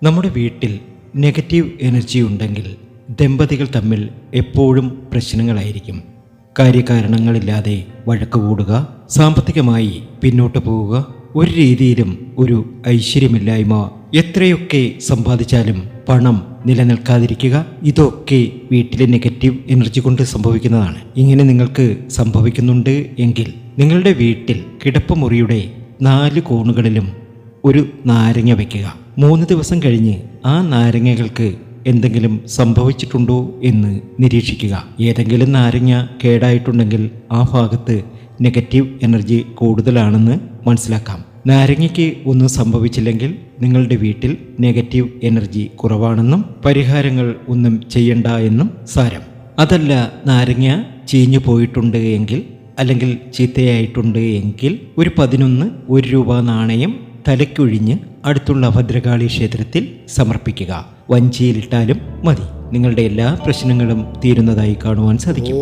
നമ്മുടെ വീട്ടിൽ negative energy ഉണ്ടെങ്കിൽ ദമ്പതികൾ തമ്മിൽ എപ്പോഴും പ്രശ്നങ്ങളായിരിക്കും. കാര്യകാരണങ്ങളില്ലാതെ വഴക്ക് കൂടുക, സാമ്പത്തികമായി പിന്നോട്ട് പോവുക, ഒരു രീതിയിലും ഒരു ഐശ്വര്യമില്ലായ്മ, എത്രയൊക്കെ സമ്പാദിച്ചാലും പണം നിലനിൽക്കാതിരിക്കുക, ഇതൊക്കെ വീട്ടിലെ നെഗറ്റീവ് എനർജി കൊണ്ട് സംഭവിക്കുന്നതാണ്. ഇങ്ങനെ നിങ്ങൾക്ക് സംഭവിക്കുന്നുണ്ട് എങ്കിൽ നിങ്ങളുടെ വീട്ടിൽ കിടപ്പുമുറിയുടെ 4 കോണുകളിലും ഒരു നാരങ്ങ വയ്ക്കുക. 3 ദിവസം കഴിഞ്ഞ് ആ നാരങ്ങകൾക്ക് എന്തെങ്കിലും സംഭവിച്ചിട്ടുണ്ടോ എന്ന് നിരീക്ഷിക്കുക. ഏതെങ്കിലും നാരങ്ങ കേടായിട്ടുണ്ടെങ്കിൽ ആ ഭാഗത്ത് നെഗറ്റീവ് എനർജി കൂടുതലാണെന്ന് മനസ്സിലാക്കാം. നാരങ്ങയ്ക്ക് ഒന്നും സംഭവിച്ചില്ലെങ്കിൽ നിങ്ങളുടെ വീട്ടിൽ നെഗറ്റീവ് എനർജി കുറവാണെന്നും പരിഹാരങ്ങൾ ഒന്നും ചെയ്യണ്ട എന്നും സാരം. അതല്ല, നാരങ്ങ ചീഞ്ഞു പോയിട്ടുണ്ട് എങ്കിൽ, അല്ലെങ്കിൽ ചീത്തയായിട്ടുണ്ട് എങ്കിൽ, ഒരു 11 1 രൂപ നാണയം തലയ്ക്കൊഴിഞ്ഞ് അടുത്തുള്ള ഭദ്രകാളി ക്ഷേത്രത്തിൽ സമർപ്പിക്കുക. വഞ്ചിയിലിട്ടാലും മതി. നിങ്ങളുടെ എല്ലാ പ്രശ്നങ്ങളും തീരുന്നതായി കാണുവാൻ സാധിക്കും.